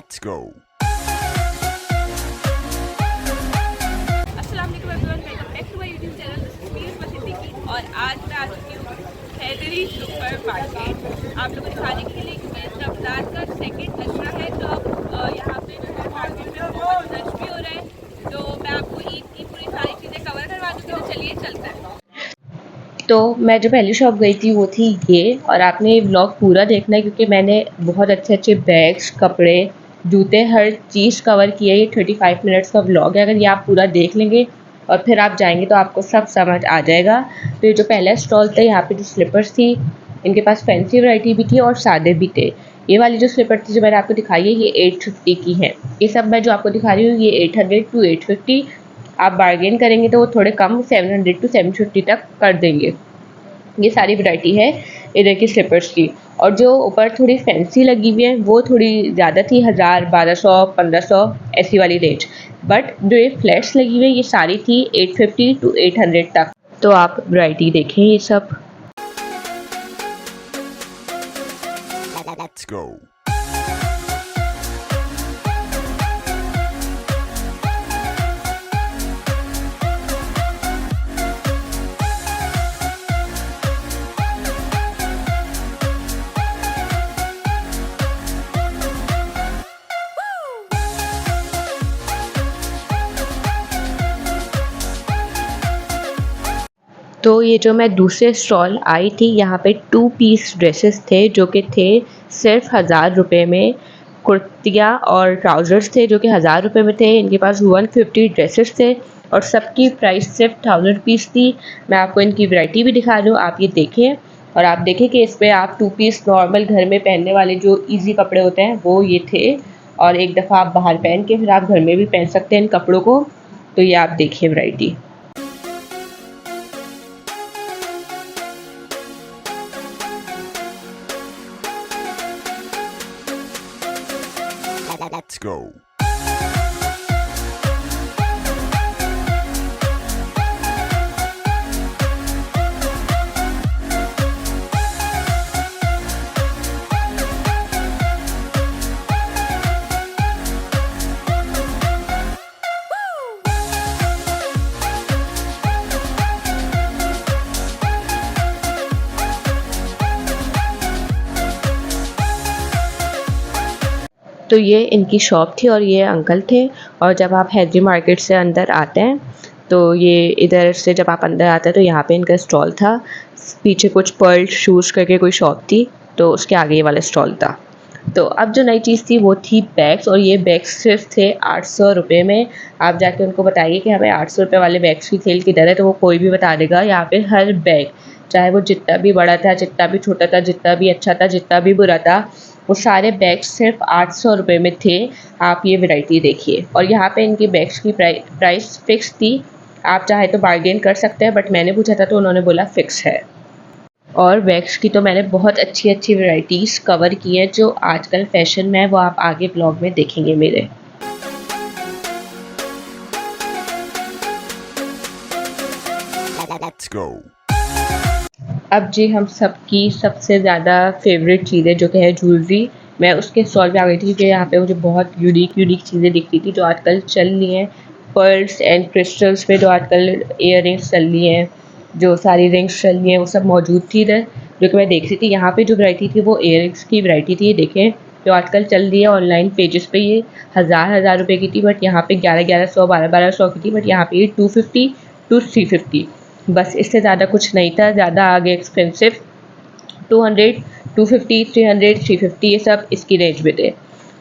Let's go. अस्सलाम वालेकुम everyone, welcome back to my YouTube channel this is Siddiqui. और आज मैं आ चुकी हूँ हैदरी सुपर मार्केट आप लोगों को दिखाने के लिए, क्योंकि रमज़ान का सेकंड नशरा है। तो अब यहाँ पे जो है मार्केट में बहुत रश भी हो रहा है। तो मैं आपको ईद की पूरी सारी चीज़ें कवर करवा दूँगी। तो चलिए चलते हैं। तो मैं जो पहली शॉप गई थी वो थी ये, और आपने ये व्लॉग पूरा देखना है क्योंकि मैंने बहुत अच्छे अच्छे बैग्स, कपड़े, जूते, हर चीज़ कवर की है। ये 35 मिनट्स का व्लॉग है। अगर ये आप पूरा देख लेंगे और फिर आप जाएंगे तो आपको सब समझ आ जाएगा। तो ये जो पहला स्टॉल था, यहाँ पे जो स्लीपर्स थी, इनके पास फैंसी वैरायटी भी थी और सादे भी थे। ये वाली जो स्लीपर थी जो मैंने आपको दिखाई है, ये 850 की है। ये सब मैं जो आपको दिखा रही हूँ ये 800 टू 850। आप बार्गेन करेंगे तो वो थोड़े कम 700 टू 750 तक कर देंगे। ये सारी वैरायटी है इधर की स्लीपर्स की। और जो ऊपर थोड़ी फैंसी लगी हुई है वो थोड़ी ज़्यादा थी, 1000, 1200, 1500 ऐसी वाली रेंज। बट जो ये फ्लैट्स लगी हुई है ये सारी थी 850 टू 800 तक। तो आप वैरायटी देखें ये सब। Let's go. तो ये जो मैं दूसरे स्टॉल आई थी, यहाँ पे 2 पीस ड्रेसेस थे जो कि थे सिर्फ 1000 रुपये में। कुर्तियाँ और ट्राउज़र्स थे जो कि 1000 रुपये में थे। इनके पास 150 ड्रेसेस थे और सबकी प्राइस सिर्फ 1000 रुपीज़ थी। मैं आपको इनकी वैरायटी भी दिखा रही हूँ, आप ये देखें। और आप देखें कि इस पर आप 2 पीस नॉर्मल घर में पहनने वाले जो ईजी कपड़े होते हैं वो ये थे। और एक दफ़ा आप बाहर पहन के फिर आप घर में भी पहन सकते हैं इन कपड़ों को। तो ये आप देखिए वैरायटी। Let's go. तो ये इनकी शॉप थी और ये अंकल थे। और जब आप हैदरी मार्केट से अंदर आते हैं तो ये इधर से जब आप अंदर आते हैं तो यहाँ पे इनका स्टॉल था। पीछे कुछ पर्ल शूज़ करके कोई शॉप थी, तो उसके आगे ये वाला स्टॉल था। तो अब जो नई चीज़ थी वो थी बैग्स, और ये बैग्स सिर्फ थे 800 रुपये में। आप जाके उनको बताइए कि हमें 800 रुपये वाले बैग्स की सेल किधर है, तो वो कोई भी बता देगा। यहाँ पे हर बैग, चाहे वो जितना भी बड़ा था, जितना भी छोटा था, जितना भी अच्छा था, जितना भी बुरा था, वो सारे बैग्स सिर्फ 800 रुपये में थे। आप ये वैरायटी देखिए। और यहाँ पे इनकी बैग्स की प्राइस फ़िक्स थी। आप चाहे तो बार्गेन कर सकते हैं, बट मैंने पूछा था तो उन्होंने बोला फ़िक्स है। और बैग्स की तो मैंने बहुत अच्छी अच्छी वैराइटीज़ कवर की हैं जो आजकल फ़ैशन में है, वो आप आगे ब्लॉग में देखेंगे मेरे। Let's go. अब जी हम सबकी सबसे ज़्यादा फेवरेट चीज़ें जो कि है ज्वेलरी, मैं उसके स्टॉल पे आ गई थी क्योंकि यहाँ पे मुझे बहुत यूनिक चीज़ें दिख रही थी जो आजकल चल रही हैं। पर्ल्स एंड क्रिस्टल्स में जो आजकल इयर रिंग्स चल रही हैं, जो सारी रिंग्स चल रही हैं, वो सब मौजूद थी इधर, जो कि मैं देख रही थी। यहाँ पे जो वैरायटी थी वो इयर रिंग्स की वैरायटी थी। ये देखें, जो आजकल चल रही है ऑनलाइन पेजेस पे, ये 1000 रुपये की थी, बट यहाँ पे 1100, 1200 की थी। बट यहाँ पे ये 250 टू 350, बस इससे ज़्यादा कुछ नहीं था। ज़्यादा आगे एक्सपेंसिव 200, 250, 300, 350 ये सब इसकी रेंज में थे।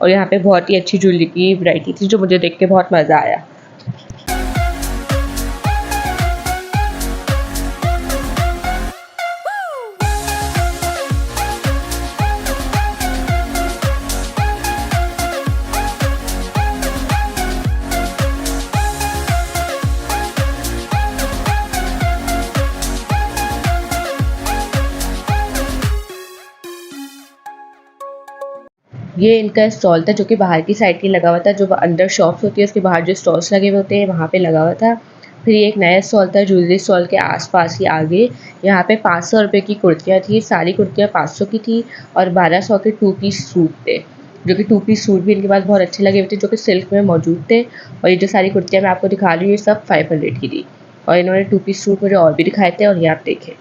और यहाँ पे बहुत ही अच्छी ज्वेलरी की वैरायटी थी जो मुझे देख के बहुत मज़ा आया। ये इनका स्टॉल था जो कि बाहर की साइड की लगा हुआ था। जो अंदर शॉप्स होती है उसके बाहर जो स्टॉल्स लगे हुए होते हैं वहाँ पे लगा हुआ था। फिर ये एक नया स्टॉल था ज्वेलरी स्टॉल के आसपास ही आगे। यहाँ पे 500 रुपये की कुर्तियाँ थी। सारी कुर्तियाँ 500 की थी और 1200 के 2 पीस सूट थे। जो कि 2 पीस सूट भी इनके पास बहुत अच्छे लगे हुए थे, जो कि सिल्क में मौजूद थे। और ये जो सारी कुर्तियाँ मैं आपको दिखा रही हूँ, ये सब 500 की थी। और इन्होंने 2 पीस सूट मुझे और भी दिखाए थे, और ये आप देखें।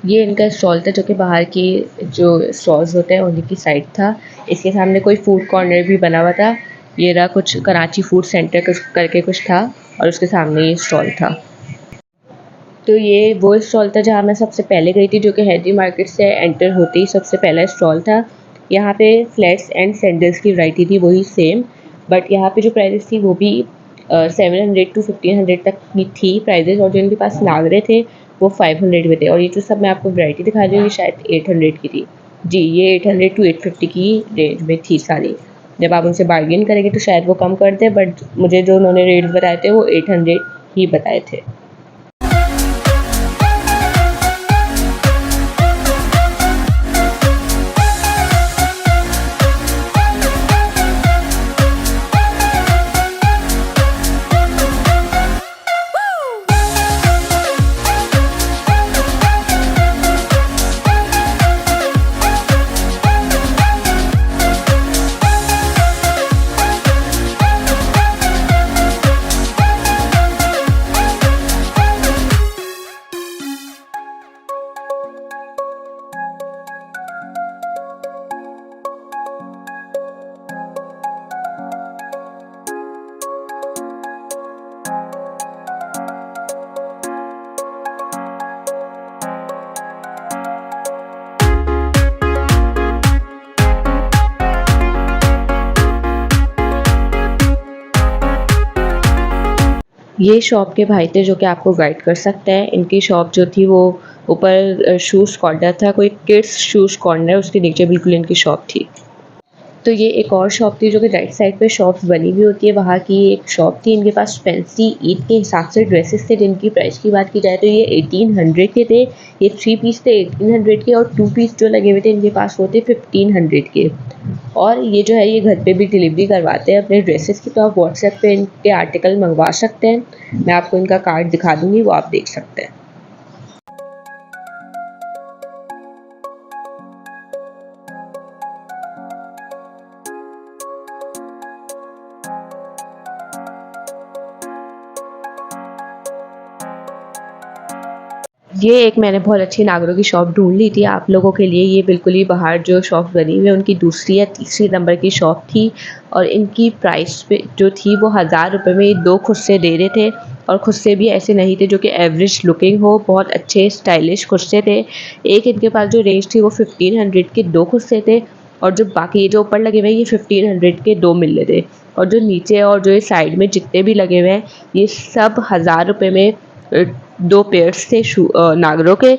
ये इनका स्टॉल था, जो कि बाहर की जो स्टॉल्स होते हैं उन्हीं की साइड था। इसके सामने कोई फूड कॉर्नर भी बना हुआ था। ये रहा, कुछ कराची फूड सेंटर कुछ करके कुछ था, और उसके सामने ये स्टॉल था। तो ये वो स्टॉल था जहाँ मैं सबसे पहले गई थी, जो कि हैदरी मार्केट से एंटर होते ही सबसे पहला स्टॉल था। यहाँ पे फ्लैट्स एंड सैंडल्स की वैरायटी थी, वही सेम, बट यहाँ पे जो प्राइसेस थी वो भी 700 to 1500 तक की थी प्राइजेस, और जो इनके पास नागरे थे वो 500 में थे। और ये जो सब मैं आपको वैरायटी दिखा रही हूँ, ये शायद 800 की थी। जी, ये 800 to 850 की रेंज में थी सारी। जब आप उनसे बार्गेन करेंगे तो शायद वो कम कर दे, बट मुझे जो उन्होंने रेट बताए थे वो 800 ही बताए थे। ये शॉप के भाई थे जो कि आपको गाइड कर सकते हैं। इनकी शॉप जो थी वो ऊपर शूज़ कॉर्नर था, कोई किड्स शूज़ कॉर्नर, उसके नीचे बिल्कुल इनकी शॉप थी। तो ये एक और शॉप थी जो कि राइट साइड पे शॉप्स बनी हुई होती है, वहाँ की एक शॉप थी। इनके पास फैंसी ईद के हिसाब से ड्रेसेस थे, जिनकी प्राइस की बात की जाए तो ये 1800 के थे। ये 3 पीस थे 1800 के, और 2 पीस जो लगे हुए थे इनके पास वो थे 1500 के। और ये जो है ये घर पे भी डिलीवरी करवाते हैं अपने ड्रेसेस की, तो आप व्हाट्सएप पे इनके आर्टिकल मंगवा सकते हैं। मैं आपको इनका कार्ड दिखा दूँगी, वो आप देख सकते हैं। ये एक मैंने बहुत अच्छी नागरों की शॉप ढूँढ ली थी आप लोगों के लिए। ये बिल्कुल ही बाहर जो शॉप बनी हुई है उनकी दूसरी या तीसरी नंबर की शॉप थी, और इनकी प्राइस पे जो थी वो 1000 रुपये में ये 2 खुस्से दे रहे थे। और खुस्से भी ऐसे नहीं थे जो कि एवरेज लुकिंग हो, बहुत अच्छे स्टाइलिश खुस्से थे। एक इनके पास जो रेंज थी वो 1500 के 2 खुस्से थे, और जो बाकी जो ऊपर लगे हुए हैं ये 1500 के 2 मिल रहे थे। और जो नीचे और जो ये साइड में जितने भी लगे हुए हैं ये सब 1000 रुपये में 2 पेयर्स थे नागरों के।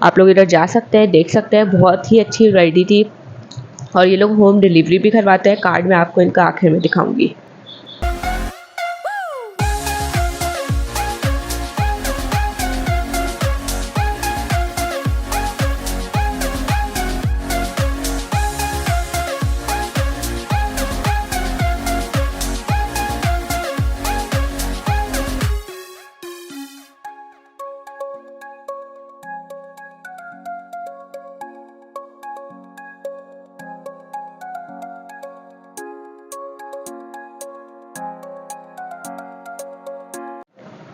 आप लोग इधर जा सकते हैं, देख सकते हैं, बहुत ही अच्छी वैरायटी थी। और ये लोग होम डिलीवरी भी करवाते हैं। कार्ड मैं आपको इनका आखिर में दिखाऊंगी।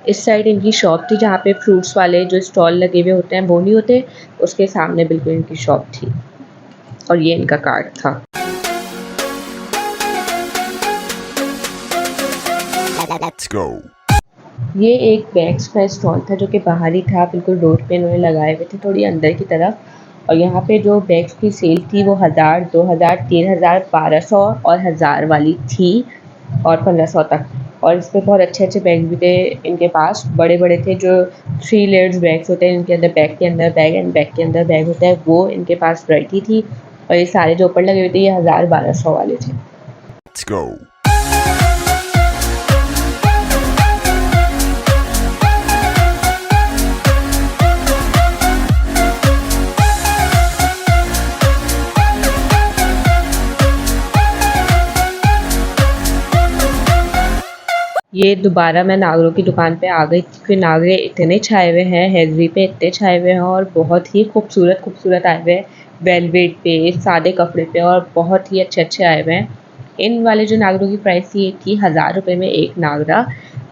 इस साइड इनकी शॉप थी जहाँ पे फ्रूट्स वाले जो स्टॉल लगे हुए होते हैं वो नहीं होते, उसके सामने बिल्कुल इनकी शॉप थी। और ये इनका कार्ड था। Let's go. ये एक बैग्स का स्टॉल था जो कि बाहर ही था, बिल्कुल रोड पे इन्होंने लगाए हुए थे थोड़ी अंदर की तरफ। और यहाँ पे जो बैग्स की सेल थी वो 1000, 2000, 3000, 1200 और 1000 वाली थी और 1500 तक। और इस पे बहुत अच्छे बैग भी थे इनके पास, बड़े-बड़े थे जो 3 लेयर्स बैग्स होते हैं, इनके अंदर बैग के अंदर बैग एंड बैग के अंदर बैग होता है, वो इनके पास वैरायटी थी। और ये सारे जो ऊपर लगे हुए थे ये 1000, 1200 वाले थे। Let's go. ये दोबारा मैं नागरों की दुकान पे आ गई क्योंकि नागरे इतने छाए हुए हैं, हेजरी पे इतने छाए हुए हैं और बहुत ही खूबसूरत आए हुए हैं, वेलवेट पे, सादे कपड़े पे और बहुत ही अच्छे आए हुए हैं। इन वाले जो नागरों की प्राइस थी, ये थी 1000 रुपये में एक नागरा,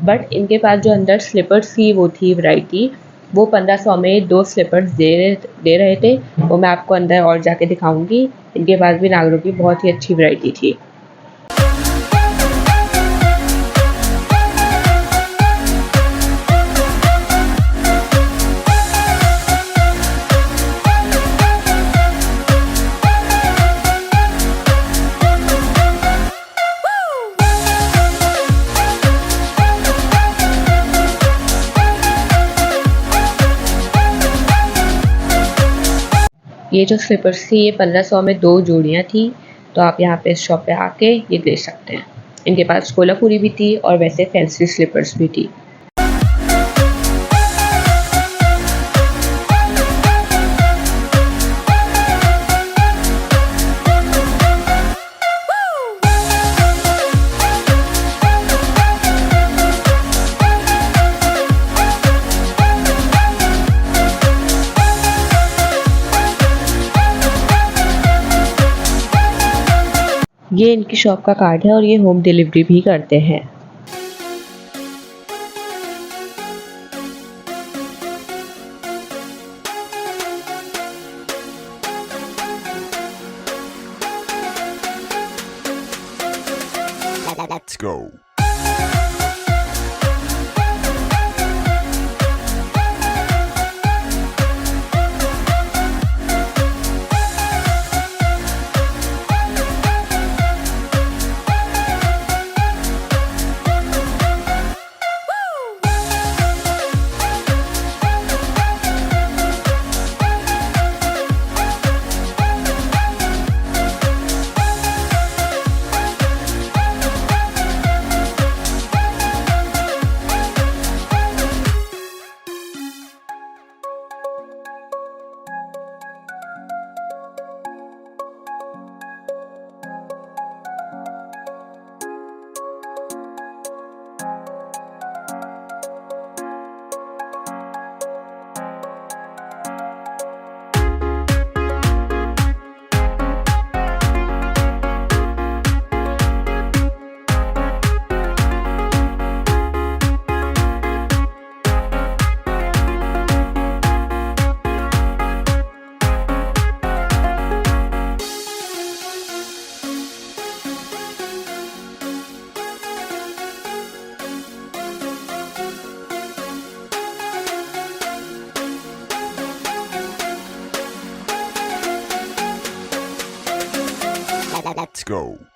बट इनके पास जो अंदर स्लीपर्स थी वो थी वैरायटी, वो 1500 में 2 स्लीपर्स दे रहे थे, वो मैं आपको अंदर और जाके दिखाऊंगी। इनके पास भी नागरों की बहुत ही अच्छी वैरायटी थी। ये जो स्लीपर्स थी ये 1500 में 2 जोड़ियाँ थी, तो आप यहाँ पे इस शॉप पे आके ये ले सकते हैं। इनके पास कोल्हापुरी भी थी और वैसे फैंसी स्लीपर्स भी थी। ये इनकी शॉप का कार्ड है और ये होम डिलीवरी भी करते हैं। Let's go. Let's go.